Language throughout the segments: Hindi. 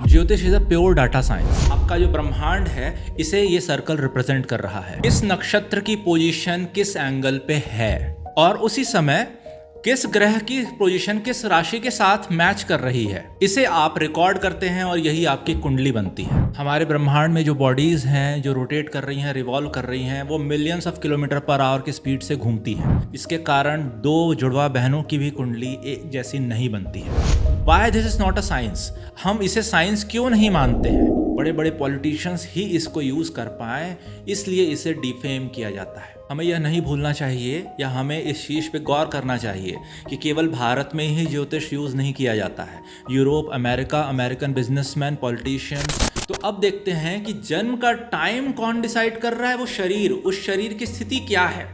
ज्योतिष is a pure data science. आपका जो ब्रह्मांड है इसे ये सर्कल रिप्रेजेंट कर रहा है। किस नक्षत्र की पोजीशन किस एंगल पे है और उसी समय किस ग्रह की पोजीशन किस राशि के साथ मैच कर रही है, इसे आप रिकॉर्ड करते हैं और यही आपकी कुंडली बनती है। हमारे ब्रह्मांड में जो बॉडीज हैं जो रोटेट कर रही हैं, रिवॉल्व कर रही हैं, वो millions of kilometre per hour की स्पीड से घूमती है। इसके कारण दो जुड़वा बहनों की भी कुंडली एक जैसी नहीं बनती है। Why this is not a science? हम इसे साइंस क्यों नहीं मानते हैं? बड़े बड़े पॉलिटिशियंस ही इसको यूज कर पाए, इसलिए इसे डिफेम किया जाता है। हमें यह नहीं भूलना चाहिए या हमें इस चीज़ पे गौर करना चाहिए कि केवल भारत में ही ज्योतिष यूज नहीं किया जाता है। Europe, America, American businessman, politicians. तो अब देखते हैं कि जन्म का टाइम कौन डिसाइड कर रहा है, वो शरीर, उस शरीर की स्थिति क्या है।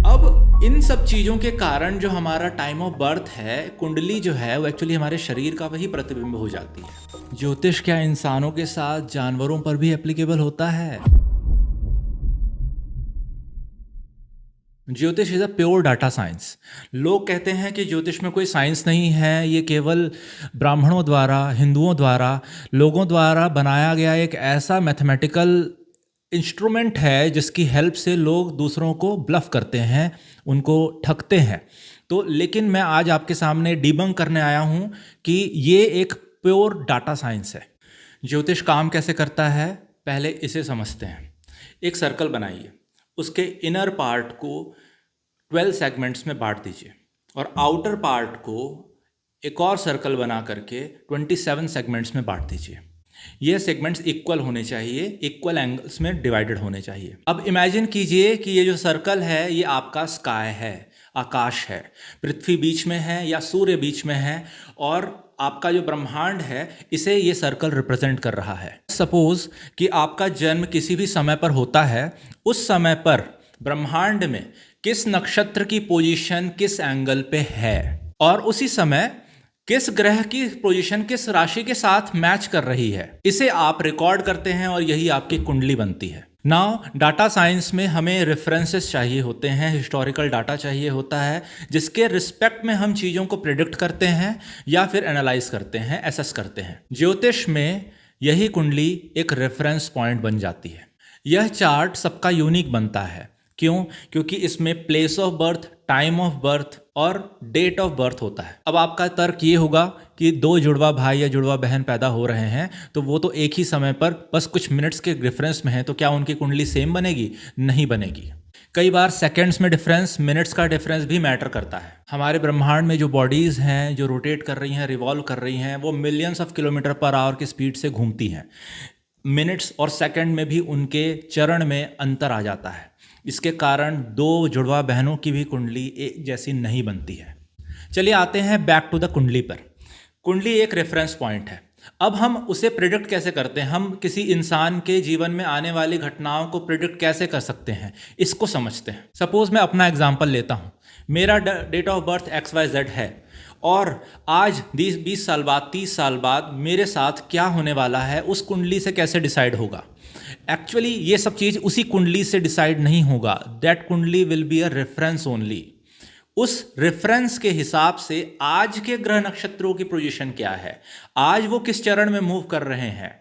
अब इन सब चीज़ों के कारण जो हमारा टाइम ऑफ बर्थ है, कुंडली जो है, वो एक्चुअली हमारे शरीर का वही प्रतिबिंब हो जाती है। ज्योतिष क्या इंसानों के साथ जानवरों पर भी एप्लीकेबल होता है? ज्योतिष is a pure data science. लोग कहते हैं कि ज्योतिष में कोई साइंस नहीं है, ये केवल ब्राह्मणों द्वारा, हिंदुओं द्वारा, लोगों द्वारा बनाया गया एक ऐसा मैथमेटिकल इंस्ट्रूमेंट है जिसकी हेल्प से लोग दूसरों को ब्लफ करते हैं, उनको ठगते हैं। तो लेकिन मैं आज आपके सामने डिबंक करने आया हूँ कि ये एक प्योर डाटा साइंस है। ज्योतिष काम कैसे करता है, पहले इसे समझते हैं। एक सर्कल बनाइए, उसके इनर पार्ट को 12 सेगमेंट्स में बांट दीजिए और आउटर पार्ट को एक और सर्कल बना करके 27 सेगमेंट्स में बांट दीजिए। ये सेगमेंट्स इक्वल होने चाहिए, इक्वल एंगल्स में डिवाइडेड होने चाहिए। अब इमेजिन कीजिए कि ये जो सर्कल है ये आपका स्काई है, आकाश है। पृथ्वी बीच में है या सूर्य बीच में है और आपका जो ब्रह्मांड है इसे ये सर्कल रिप्रेजेंट कर रहा है। सपोज कि आपका जन्म किसी भी समय पर होता है, उस समय पर ब्रह्मांड में किस नक्षत्र की पोजीशन किस एंगल पे है और उसी समय किस ग्रह की पोजीशन किस राशि के साथ मैच कर रही है, इसे आप रिकॉर्ड करते हैं और यही आपकी कुंडली बनती है। नाउ डाटा साइंस में हमें रेफरेंसेस चाहिए होते हैं, हिस्टोरिकल डाटा चाहिए होता है, जिसके रिस्पेक्ट में हम चीज़ों को प्रिडिक्ट करते हैं या फिर एनालाइज करते हैं, एसेस करते हैं। ज्योतिष में यही कुंडली एक रेफरेंस पॉइंट बन जाती है। यह चार्ट सबका यूनिक बनता है। क्यों? क्योंकि इसमें place of birth, time of birth और डेट ऑफ बर्थ होता है। अब आपका तर्क ये होगा कि दो जुड़वा भाई या जुड़वा बहन पैदा हो रहे हैं तो वो तो एक ही समय पर बस कुछ मिनट्स के डिफरेंस में है, तो क्या उनकी कुंडली सेम बनेगी? नहीं बनेगी। कई बार सेकंड्स में डिफरेंस, मिनट्स का डिफरेंस भी मैटर करता है। हमारे ब्रह्मांड में जो बॉडीज़ हैं जो रोटेट कर रही हैं, रिवॉल्व कर रही हैं, वो millions of kilometre per hour की स्पीड से घूमती हैं। मिनट्स और सेकंड में भी उनके चरण में अंतर आ जाता है। इसके कारण दो जुड़वा बहनों की भी कुंडली एक जैसी नहीं बनती है। चलिए आते हैं बैक टू द कुंडली पर। कुंडली एक रेफरेंस पॉइंट है। अब हम उसे प्रिडिक्ट कैसे करते हैं? हम किसी इंसान के जीवन में आने वाली घटनाओं को प्रिडिक्ट कैसे कर सकते हैं, इसको समझते हैं। सपोज मैं अपना एग्जांपल लेता हूँ। मेरा डेट ऑफ बर्थ XYZ है और आज 20 साल बाद, 30 साल बाद मेरे साथ क्या होने वाला है उस कुंडली से कैसे डिसाइड होगा? एक्चुअली ये सब चीज़ उसी कुंडली से डिसाइड नहीं होगा। दैट कुंडली will be a reference only. उस रेफरेंस के हिसाब से आज के ग्रह नक्षत्रों की पोजीशन क्या है, आज वो किस चरण में मूव कर रहे हैं,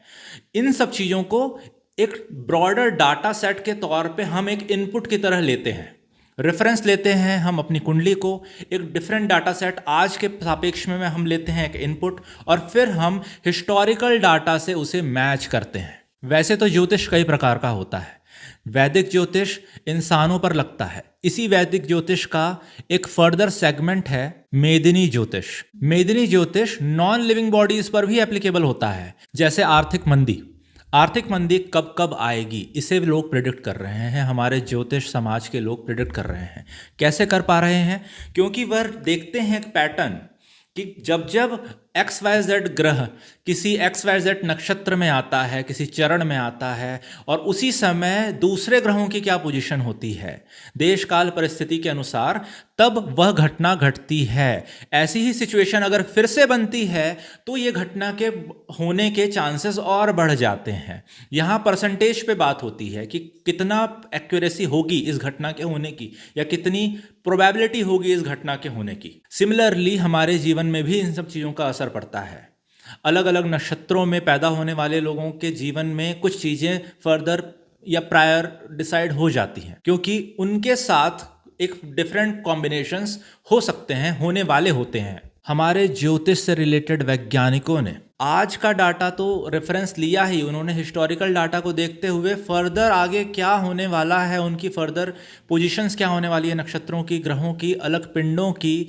इन सब चीज़ों को एक ब्रॉडर डाटा सेट के तौर पे हम एक इनपुट की तरह लेते हैं। रेफरेंस लेते हैं हम अपनी कुंडली को, एक डिफरेंट डाटा सेट आज के सापेक्ष में हम लेते हैं एक इनपुट, और फिर हम हिस्टोरिकल डाटा से उसे मैच करते हैं। वैसे तो ज्योतिष कई प्रकार का होता है। वैदिक ज्योतिष इंसानों पर लगता है। इसी वैदिक ज्योतिष का एक फर्दर सेगमेंट है मेदिनी ज्योतिष। मेदिनी ज्योतिष नॉन लिविंग बॉडीज पर भी एप्लीकेबल होता है। जैसे आर्थिक मंदी, आर्थिक मंदी कब कब आएगी, इसे लोग प्रिडिक्ट कर रहे हैं। हमारे ज्योतिष समाज के लोग प्रिडिक्ट कर रहे हैं। कैसे कर पा रहे हैं? क्योंकि वह देखते हैं एक पैटर्न कि जब जब XYZ ग्रह किसी XYZ नक्षत्र में आता है, किसी चरण में आता है, और उसी समय दूसरे ग्रहों की क्या पोजीशन होती है, देश काल परिस्थिति के अनुसार, तब वह घटना घटती है। ऐसी ही सिचुएशन अगर फिर से बनती है तो ये घटना के होने के चांसेस और बढ़ जाते हैं। यहाँ परसेंटेज पे बात होती है कि कितना एक्यूरेसी होगी इस घटना के होने की, या कितनी प्रोबेबिलिटी होगी इस घटना के होने की। सिमिलरली हमारे जीवन में भी इन सब चीज़ों का असर पड़ता है। अलग अलग नक्षत्रों में पैदा होने वाले लोगों के जीवन में कुछ चीज़ें फर्दर या प्रायर डिसाइड हो जाती हैं, क्योंकि उनके साथ एक डिफरेंट कॉम्बिनेशंस हो सकते हैं, होने वाले होते हैं। हमारे ज्योतिष से रिलेटेड वैज्ञानिकों ने आज का डाटा तो रेफरेंस लिया ही, उन्होंने हिस्टोरिकल डाटा को देखते हुए फर्दर आगे क्या होने वाला है, उनकी फर्दर पोजीशंस क्या होने वाली है नक्षत्रों की, ग्रहों की, अलग पिंडों की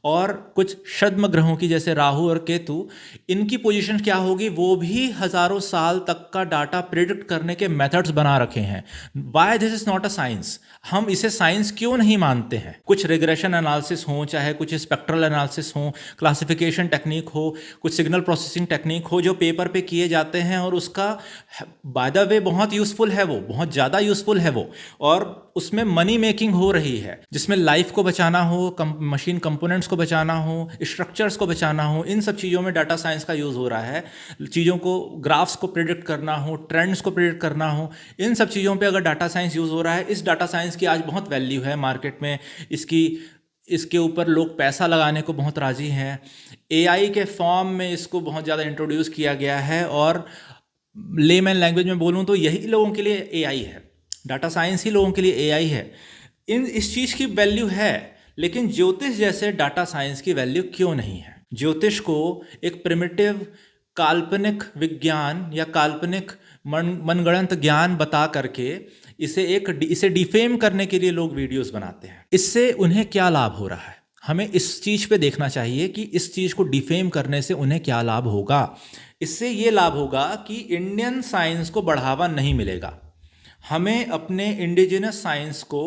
और कुछ छद्म ग्रहों की जैसे राहु और केतु, इनकी पोजीशन क्या होगी वो भी हज़ारों साल तक का डाटा प्रिडिक्ट करने के मेथड्स बना रखे हैं। Why this is not a science? हम इसे साइंस क्यों नहीं मानते हैं? कुछ रिग्रेशन एनालिसिस हो, चाहे कुछ स्पेक्ट्रल एनालिसिस हो, क्लासिफिकेशन टेक्निक हो, कुछ सिग्नल प्रोसेसिंग टेक्निक हो जो पेपर पे किए जाते हैं और उसका बाय द वे बहुत यूज़फुल है, वो बहुत ज़्यादा यूज़फुल है वो, और उसमें मनी मेकिंग हो रही है, जिसमें लाइफ को बचाना हो, मशीन कंपोनेंट्स को बचाना हो, स्ट्रक्चर्स को बचाना हो, इन सब चीज़ों में डाटा साइंस का यूज़ हो रहा है। चीज़ों को, ग्राफ्स को प्रिडिक्ट करना हो, ट्रेंड्स को प्रिडिक्ट करना हो, इन सब चीज़ों पे अगर डाटा साइंस यूज़ हो रहा है, इस डाटा साइंस की आज बहुत वैल्यू है मार्केट में, इसके ऊपर लोग पैसा लगाने को बहुत राज़ी हैं। एआई के फॉर्म में इसको बहुत ज़्यादा इंट्रोड्यूस किया गया है, और लेमैन लैंग्वेज में बोलूँ तो यही लोगों के लिए एआई है, डाटा साइंस ही लोगों के लिए एआई है। इस चीज़ की वैल्यू है, लेकिन ज्योतिष जैसे डाटा साइंस की वैल्यू क्यों नहीं है? ज्योतिष को एक प्रिमिटिव काल्पनिक विज्ञान या काल्पनिक मनगढ़ंत ज्ञान बता करके इसे डिफेम करने के लिए लोग वीडियोस बनाते हैं। इससे उन्हें क्या लाभ हो रहा है? हमें इस चीज़ पे देखना चाहिए कि इस चीज़ को डिफेम करने से उन्हें क्या लाभ होगा। इससे ये लाभ होगा कि इंडियन साइंस को बढ़ावा नहीं मिलेगा। हमें अपने इंडिजिनस साइंस को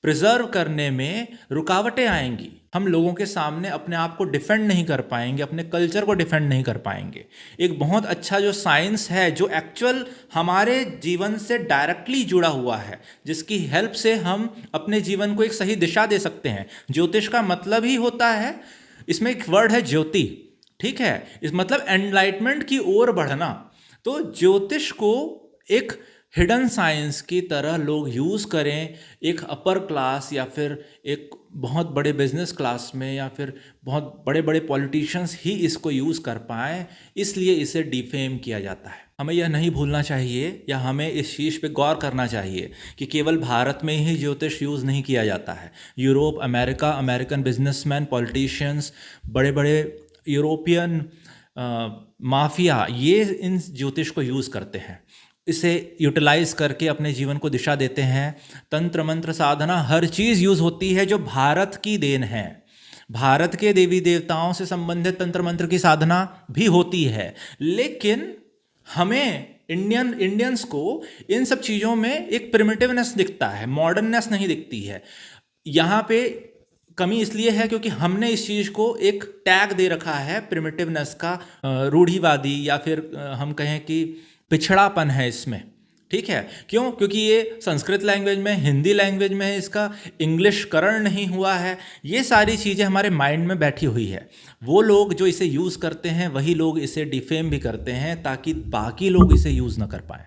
प्रिजर्व करने में रुकावटें आएंगी। हम लोगों के सामने अपने आप को डिफेंड नहीं कर पाएंगे, अपने कल्चर को डिफेंड नहीं कर पाएंगे। एक बहुत अच्छा जो साइंस है, जो एक्चुअल हमारे जीवन से डायरेक्टली जुड़ा हुआ है, जिसकी हेल्प से हम अपने जीवन को एक सही दिशा दे सकते हैं। ज्योतिष का मतलब ही होता है, इसमें एक वर्ड है ज्योति, ठीक है, इस मतलब एनलाइटमेंट की ओर बढ़ना। तो ज्योतिष को एक हिडन साइंस की तरह लोग यूज़ करें, एक अपर क्लास या फिर एक बहुत बड़े बिजनेस क्लास में या फिर बहुत बड़े बड़े पॉलिटिशियंस ही इसको यूज़ कर पाएँ, इसलिए इसे डिफेम किया जाता है। हमें यह नहीं भूलना चाहिए, या हमें इस चीज़ पे गौर करना चाहिए कि केवल भारत में ही ज्योतिष यूज़ नहीं किया जाता है। Europe, America, American businessman, politicians, बड़े बड़े यूरोपियन माफिया, ये इन ज्योतिष को यूज़ करते हैं, इसे यूटिलाइज करके अपने जीवन को दिशा देते हैं। तंत्र मंत्र साधना, हर चीज़ यूज़ होती है जो भारत की देन है। भारत के देवी देवताओं से संबंधित तंत्र मंत्र की साधना भी होती है, लेकिन हमें इंडियंस को इन सब चीज़ों में एक प्रिमिटिवनेस दिखता है, मॉडर्ननेस नहीं दिखती है। यहाँ पे कमी इसलिए है क्योंकि हमने इस चीज़ को एक टैग दे रखा है प्रिमिटिवनेस का, रूढ़िवादी, या फिर हम कहें कि पिछड़ापन है इसमें, ठीक है। क्यों? क्योंकि ये संस्कृत लैंग्वेज में, हिंदी लैंग्वेज में है, इसका इंग्लिशकरण नहीं हुआ है। ये सारी चीज़ें हमारे माइंड में बैठी हुई है। वो लोग जो इसे यूज़ करते हैं वही लोग इसे डिफेम भी करते हैं, ताकि बाकी लोग इसे यूज़ ना कर पाएँ,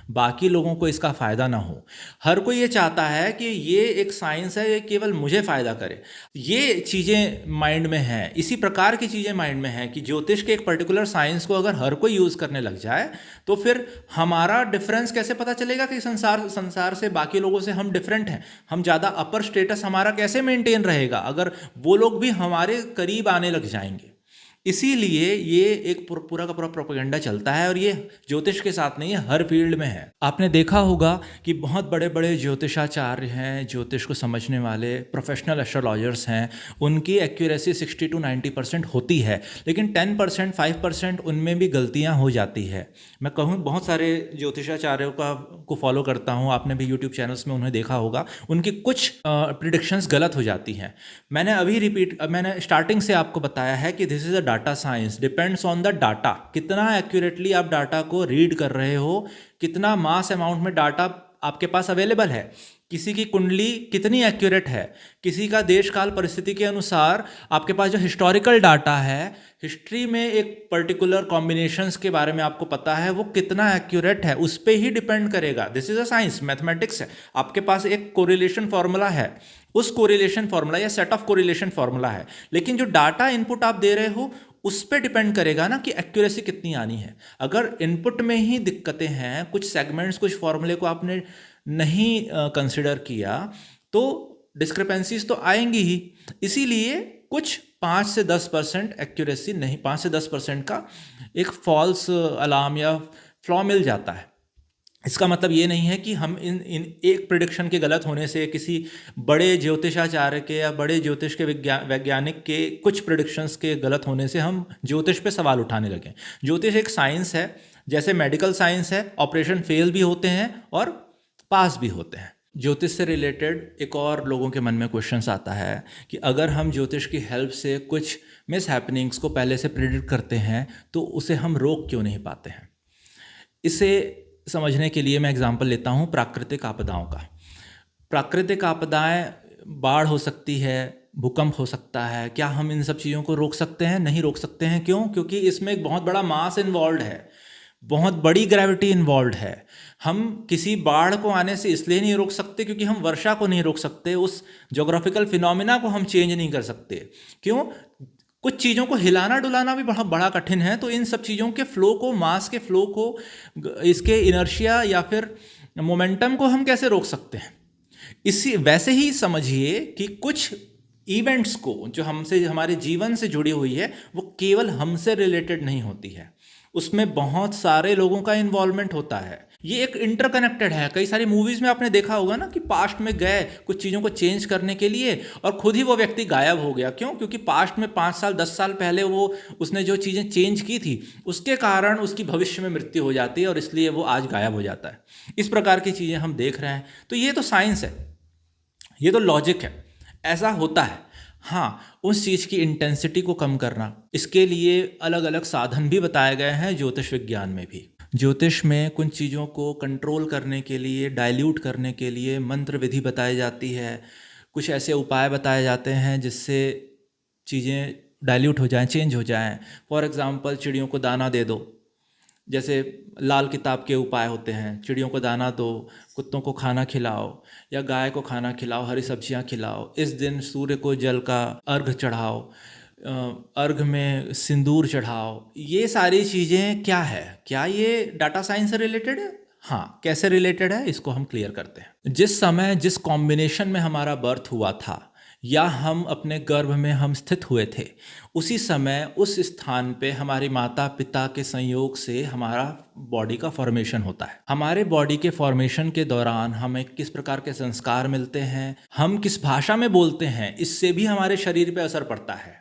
बाकी लोगों को इसका फ़ायदा ना हो। हर कोई ये चाहता है कि ये एक साइंस है, ये केवल मुझे फ़ायदा करे। ये चीज़ें माइंड में हैं, इसी प्रकार की चीज़ें माइंड में हैं कि ज्योतिष के एक पर्टिकुलर साइंस को अगर हर कोई यूज़ करने लग जाए तो फिर हमारा डिफरेंस कैसे पता चलेगा कि संसार से, बाकी लोगों से हम डिफरेंट हैं, हम ज़्यादा अपर स्टेटस हमारा कैसे मेंटेन रहेगा अगर वो लोग भी हमारे करीब आने लग जाएंगे। इसीलिए ये एक पूरा का पूरा प्रोपेगेंडा चलता है, और ये ज्योतिष के साथ नहीं है, हर फील्ड में है। आपने देखा होगा कि बहुत बड़े बड़े ज्योतिषाचार्य हैं, ज्योतिष को समझने वाले प्रोफेशनल एस्ट्रोलॉजर्स हैं, उनकी एक्यूरेसी 60 to 90% होती है, लेकिन 10%, 5% उनमें भी गलतियां हो जाती है। मैं कहूँ बहुत सारे ज्योतिषाचार्यों को फॉलो करता हूँ, आपने भी यूट्यूब चैनल्स में उन्हें देखा होगा, उनकी कुछ प्रिडिक्शंस गलत हो जाती हैं। मैंने स्टार्टिंग से आपको बताया है कि this is a data science, depends on the data. कितना एक्यूरेटली आप डाटा को रीड कर रहे हो, कितना मास अमाउंट में डाटा आपके पास अवेलेबल है, किसी की कुंडली कितनी एक्यूरेट है, किसी का देश काल परिस्थिति के अनुसार आपके पास जो हिस्टोरिकल डाटा है, हिस्ट्री में एक पर्टिकुलर कॉम्बिनेशंस के बारे में आपको पता है, वो कितना एक्यूरेट है, उस पर ही डिपेंड करेगा। This is a science, mathematics है। आपके पास एक कोरिलेशन फॉर्मूला है, उस कोरिलेशन फॉर्मूला या सेट ऑफ कोरिलेशन फॉर्मूला है, लेकिन जो डाटा इनपुट आप दे रहे हो उस पे डिपेंड करेगा ना कि एक्यूरेसी कितनी आनी है। अगर इनपुट में ही दिक्कतें हैं, कुछ सेगमेंट्स, कुछ फॉर्मूले को आपने नहीं कंसिडर किया, तो डिस्क्रिपेंसीज तो आएंगी ही। इसीलिए कुछ 5 से 10% एक्यूरेसी नहीं, 5 से 10% का एक फॉल्स अलार्म या फ्लॉ मिल जाता है। इसका मतलब ये नहीं है कि हम इन एक प्रिडिक्शन के गलत होने से, किसी बड़े ज्योतिषाचार्य के या बड़े ज्योतिष के वैज्ञानिक के कुछ प्रिडिक्शंस के गलत होने से हम ज्योतिष पे सवाल उठाने लगे। ज्योतिष एक साइंस है, जैसे मेडिकल साइंस है, ऑपरेशन फेल भी होते हैं और पास भी होते हैं। ज्योतिष से रिलेटेड एक और लोगों के मन में क्वेश्चंस आता है कि अगर हम ज्योतिष की हेल्प से कुछ मिस हैपनिंग्स को पहले से प्रिडिक्ट करते हैं तो उसे हम रोक क्यों नहीं पाते हैं। इसे समझने के लिए मैं एग्जांपल लेता हूँ प्राकृतिक आपदाओं का। प्राकृतिक आपदाएं, बाढ़ हो सकती है, भूकंप हो सकता है, क्या हम इन सब चीज़ों को रोक सकते हैं? नहीं रोक सकते हैं। क्यों? क्योंकि इसमें एक बहुत बड़ा मास इन्वॉल्व है, बहुत बड़ी ग्रेविटी इन्वॉल्व है। हम किसी बाढ़ को आने से इसलिए नहीं रोक सकते क्योंकि हम वर्षा को नहीं रोक सकते, उस जोग्राफिकल फिनोमिना को हम चेंज नहीं कर सकते। क्यों? कुछ चीज़ों को हिलाना डुलाना भी बड़ा कठिन है। तो इन सब चीज़ों के फ्लो को, मास के फ्लो को, इसके इनर्शिया या फिर मोमेंटम को हम कैसे रोक सकते हैं? इसी वैसे ही समझिए कि कुछ इवेंट्स को जो हमसे, हमारे जीवन से जुड़ी हुई है, वो केवल हमसे रिलेटेड नहीं होती है, उसमें बहुत सारे लोगों का इन्वॉल्वमेंट होता है। ये एक इंटरकनेक्टेड है। कई सारी मूवीज़ में आपने देखा होगा ना कि पास्ट में गए कुछ चीज़ों को चेंज करने के लिए और खुद ही वो व्यक्ति गायब हो गया। क्यों? क्योंकि पास्ट में 5 साल 10 साल पहले उसने जो चीज़ें चेंज की थी उसके कारण उसकी भविष्य में मृत्यु हो जाती है और इसलिए वो आज गायब हो जाता है। इस प्रकार की चीज़ें हम देख रहे हैं। तो ये तो साइंस है, ये तो लॉजिक है, ऐसा होता है। हाँ, उस चीज़ की इंटेंसिटी को कम करना, इसके लिए अलग अलग साधन भी बताए गए हैं ज्योतिष विज्ञान में भी। ज्योतिष में कुछ चीज़ों को कंट्रोल करने के लिए, डाइल्यूट करने के लिए मंत्र विधि बताई जाती है। कुछ ऐसे उपाय बताए जाते हैं जिससे चीज़ें डाइल्यूट हो जाएं, चेंज हो जाएं। फॉर एग्ज़ाम्पल, चिड़ियों को दाना दे दो, जैसे लाल किताब के उपाय होते हैं। चिड़ियों को दाना दो, कुत्तों को खाना खिलाओ या गाय को खाना खिलाओ, हरी सब्जियां खिलाओ। इस दिन सूर्य को जल का अर्घ चढ़ाओ, अर्घ में सिंदूर चढ़ाओ। ये सारी चीज़ें क्या है? क्या ये डाटा साइंस से रिलेटेड है? हाँ, कैसे रिलेटेड है इसको हम क्लियर करते हैं। जिस समय, जिस कॉम्बिनेशन में हमारा बर्थ हुआ था या हम अपने गर्भ में हम स्थित हुए थे, उसी समय उस स्थान पे हमारी माता पिता के संयोग से हमारा बॉडी का फॉर्मेशन होता है। हमारे बॉडी के फॉर्मेशन के दौरान हमें किस प्रकार के संस्कार मिलते हैं, हम किस भाषा में बोलते हैं, इससे भी हमारे शरीर पे असर पड़ता है।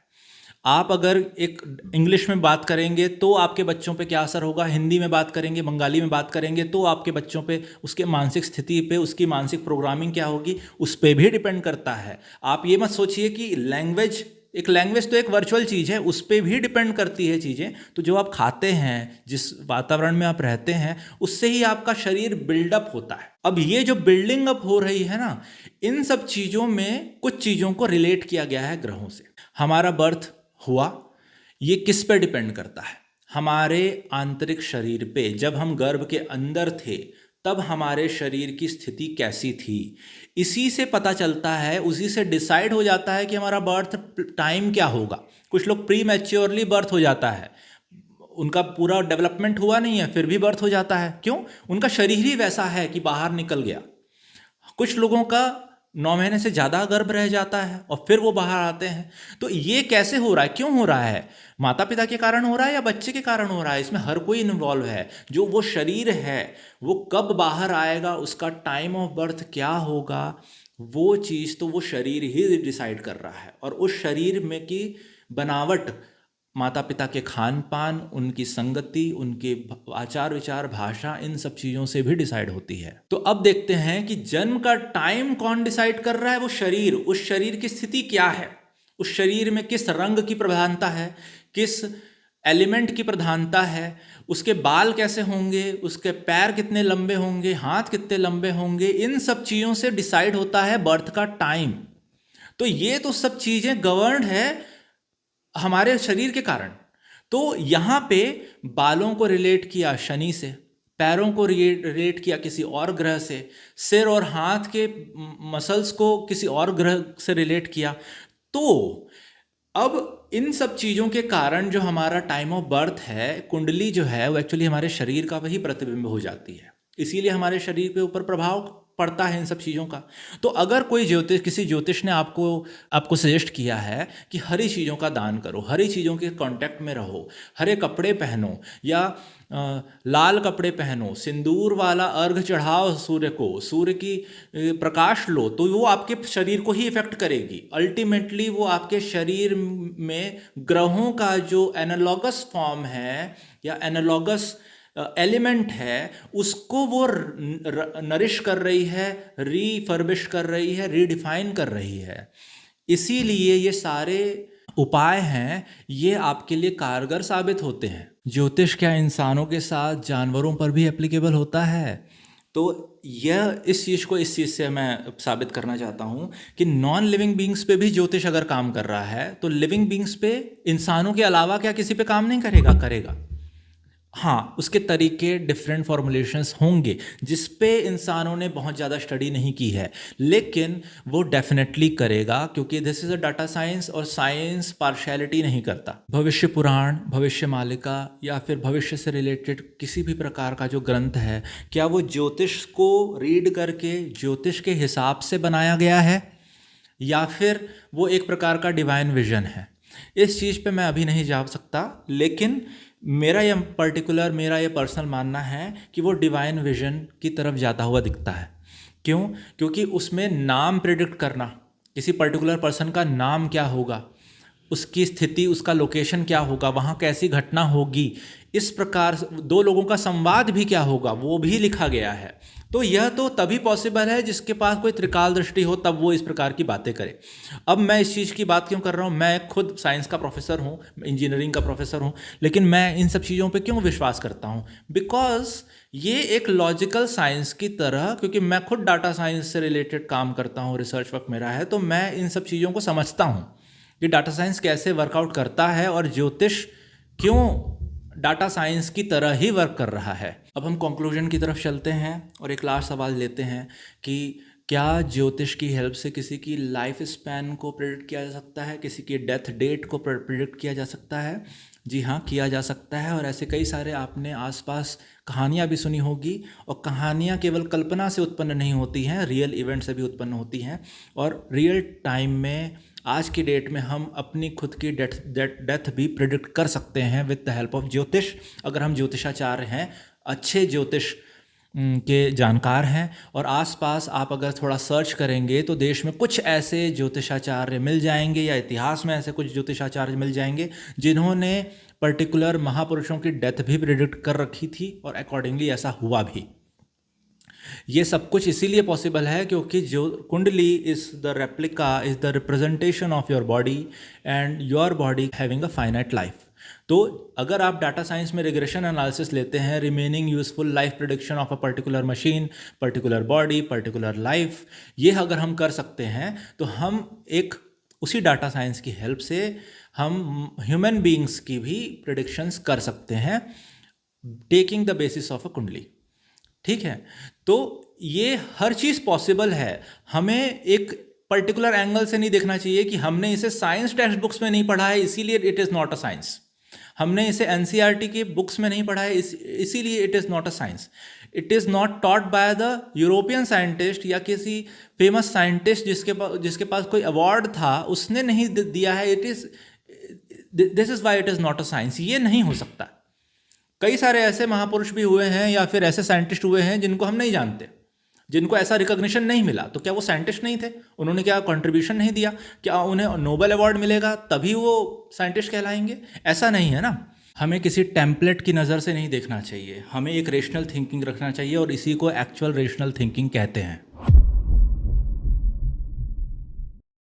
आप अगर एक इंग्लिश में बात करेंगे तो आपके बच्चों पे क्या असर होगा, हिंदी में बात करेंगे, बंगाली में बात करेंगे तो आपके बच्चों पे, उसके मानसिक स्थिति पे, उसकी मानसिक प्रोग्रामिंग क्या होगी, उस पर भी डिपेंड करता है। आप ये मत सोचिए कि लैंग्वेज तो एक वर्चुअल चीज़ है, उस पर भी डिपेंड करती है चीज़ें। तो जो आप खाते हैं, जिस वातावरण में आप रहते हैं, उससे ही आपका शरीर बिल्डअप होता है। अब ये जो बिल्डिंग अप हो रही है ना, इन सब चीज़ों में कुछ चीज़ों को रिलेट किया गया है ग्रहों से। हमारा बर्थ हुआ, ये किस पे डिपेंड करता है? हमारे आंतरिक शरीर पे। जब हम गर्भ के अंदर थे तब हमारे शरीर की स्थिति कैसी थी, इसी से पता चलता है, उसी से डिसाइड हो जाता है कि हमारा बर्थ टाइम क्या होगा। कुछ लोग प्री मैच्योरली बर्थ हो जाता है, उनका पूरा डेवलपमेंट हुआ नहीं है फिर भी बर्थ हो जाता है। क्यों? उनका शरीर ही वैसा है कि बाहर निकल गया। कुछ लोगों का 9 महीने से ज़्यादा गर्भ रह जाता है और फिर वो बाहर आते हैं। तो ये कैसे हो रहा है, क्यों हो रहा है? माता पिता के कारण हो रहा है या बच्चे के कारण हो रहा है? इसमें हर कोई इन्वॉल्व है। जो वो शरीर है वो कब बाहर आएगा, उसका टाइम ऑफ बर्थ क्या होगा, वो चीज़ तो वो शरीर ही डिसाइड कर रहा है। और उस शरीर में की बनावट माता पिता के खान पान, उनकी संगति, उनके आचार विचार, भाषा, इन सब चीज़ों से भी डिसाइड होती है। तो अब देखते हैं कि जन्म का टाइम कौन डिसाइड कर रहा है? वो शरीर। उस शरीर की स्थिति क्या है, उस शरीर में किस रंग की प्रधानता है, किस एलिमेंट की प्रधानता है, उसके बाल कैसे होंगे, उसके पैर कितने लंबे होंगे, हाथ कितने लंबे होंगे, इन सब चीज़ों से डिसाइड होता है बर्थ का टाइम। तो ये तो सब चीज़ें गवर्न्ड है हमारे शरीर के कारण। तो यहाँ पे बालों को रिलेट किया शनि से, पैरों को रिलेट किया किसी और ग्रह से, सिर और हाथ के मसल्स को किसी और ग्रह से रिलेट किया। तो अब इन सब चीज़ों के कारण जो हमारा टाइम ऑफ बर्थ है, कुंडली जो है वो एक्चुअली हमारे शरीर का वही प्रतिबिंब हो जाती है, इसीलिए हमारे शरीर के ऊपर प्रभाव पड़ता है इन सब चीज़ों का। तो अगर कोई किसी ज्योतिष ने आपको सजेस्ट किया है कि हरी चीज़ों का दान करो, हरी चीज़ों के कांटेक्ट में रहो, हरे कपड़े पहनो या लाल कपड़े पहनो, सिंदूर वाला अर्घ चढ़ाओ सूर्य को, सूर्य की प्रकाश लो, तो वो आपके शरीर को ही इफेक्ट करेगी। अल्टीमेटली वो आपके शरीर में ग्रहों का जो एनालॉगस फॉर्म है या एनालॉगस एलिमेंट है उसको वो नरिश कर रही है, रीफर्बिश कर रही है, रीडिफाइन कर रही है। इसीलिए ये सारे उपाय हैं, ये आपके लिए कारगर साबित होते हैं। ज्योतिष क्या इंसानों के साथ जानवरों पर भी एप्लीकेबल होता है? तो यह इस चीज़ से मैं साबित करना चाहता हूँ कि नॉन लिविंग बींग्स पे भी ज्योतिष अगर काम कर रहा है तो लिविंग बींग्स पे, इंसानों के अलावा क्या किसी पे काम नहीं करेगा? करेगा। हाँ, उसके तरीके डिफरेंट फॉर्मुलेशंस होंगे जिस पे इंसानों ने बहुत ज़्यादा स्टडी नहीं की है, लेकिन वो डेफिनेटली करेगा क्योंकि this is a data science और साइंस पार्शियलिटी नहीं करता। भविष्य पुराण, भविष्य मालिका या फिर भविष्य से रिलेटेड किसी भी प्रकार का जो ग्रंथ है, क्या वो ज्योतिष को रीड करके ज्योतिष के हिसाब से बनाया गया है या फिर वो एक प्रकार का डिवाइन विजन है? इस चीज़ पे मैं अभी नहीं जा सकता, लेकिन मेरा ये पर्सनल मानना है कि वो डिवाइन विजन की तरफ जाता हुआ दिखता है। क्यों? क्योंकि उसमें नाम प्रिडिक्ट करना, किसी पर्टिकुलर पर्सन का नाम क्या होगा, उसकी स्थिति, उसका लोकेशन क्या होगा, वहाँ कैसी घटना होगी, इस प्रकार दो लोगों का संवाद भी क्या होगा, वो भी लिखा गया है। तो यह तो तभी पॉसिबल है जिसके पास कोई त्रिकाल दृष्टि हो, तब वो इस प्रकार की बातें करे। अब मैं इस चीज़ की बात क्यों कर रहा हूँ? मैं खुद साइंस का प्रोफेसर हूँ, इंजीनियरिंग का प्रोफेसर हूँ, लेकिन मैं इन सब चीज़ों पे क्यों विश्वास करता हूँ? बिकॉज ये एक लॉजिकल साइंस की तरह, क्योंकि मैं खुद डाटा साइंस से रिलेटेड काम करता हूँ, रिसर्च वर्क मेरा है, तो मैं इन सब चीज़ों को समझता हूँ कि डाटा साइंस कैसे वर्कआउट करता है और ज्योतिष क्यों डाटा साइंस की तरह ही वर्क कर रहा है। अब हम कंक्लूजन की तरफ चलते हैं और एक लास्ट सवाल लेते हैं कि क्या ज्योतिष की हेल्प से किसी की लाइफ स्पैन को प्रेडिक्ट किया जा सकता है, किसी की डेथ डेट को प्रेडिक्ट किया जा सकता है? जी हाँ, किया जा सकता है। और ऐसे कई सारे आपने आसपास कहानियाँ भी सुनी होगी, और कहानियाँ केवल कल्पना से उत्पन्न नहीं होती हैं, रियल इवेंट से भी उत्पन्न होती हैं। और रियल टाइम में आज की डेट में हम अपनी खुद की डेथ भी प्रिडिक्ट कर सकते हैं विद द हेल्प ऑफ ज्योतिष, अगर हम ज्योतिषाचार्य हैं, अच्छे ज्योतिष के जानकार हैं। और आसपास आप अगर थोड़ा सर्च करेंगे तो देश में कुछ ऐसे ज्योतिषाचार्य मिल जाएंगे, या इतिहास में ऐसे कुछ ज्योतिषाचार्य मिल जाएंगे जिन्होंने पर्टिकुलर महापुरुषों की डेथ भी प्रिडिक्ट कर रखी थी, और अकॉर्डिंगली ऐसा हुआ भी। ये सब कुछ इसीलिए पॉसिबल है क्योंकि जो कुंडली is the replica, is the representation of your body, and your body having a finite life. तो अगर आप डाटा साइंस में रिग्रेशन एनालिसिस लेते हैं, remaining useful life prediction of a particular machine, particular body, particular life, ये अगर हम कर सकते हैं तो हम एक उसी डाटा साइंस की हेल्प से हम ह्यूमन बीइंग्स की भी प्रेडिक्शंस कर सकते हैं, taking the basis of a कुंडली। ठीक है, तो ये हर चीज़ पॉसिबल है। हमें एक पर्टिकुलर एंगल से नहीं देखना चाहिए कि हमने इसे साइंस टेक्स्ट बुक्स में नहीं पढ़ा है इसीलिए it is not a science, हमने इसे एनसीईआरटी की बुक्स में नहीं पढ़ा है इसीलिए it is not a science, it is not taught by the European scientist या किसी फेमस साइंटिस्ट जिसके पास कोई अवार्ड था, उसने नहीं दिया है। It is this is why it is not a science. ये नहीं हो सकता। कई सारे ऐसे महापुरुष भी हुए हैं या फिर ऐसे साइंटिस्ट हुए हैं जिनको हम नहीं जानते, जिनको ऐसा रिकॉग्निशन नहीं मिला, तो क्या वो साइंटिस्ट नहीं थे? उन्होंने क्या कंट्रीब्यूशन नहीं दिया? क्या उन्हें नोबेल अवार्ड मिलेगा तभी वो साइंटिस्ट कहलाएंगे? ऐसा नहीं है ना। हमें किसी टेम्पलेट की नज़र से नहीं देखना चाहिए, हमें एक रेशनल थिंकिंग रखना चाहिए, और इसी को एक्चुअल रेशनल थिंकिंग कहते हैं।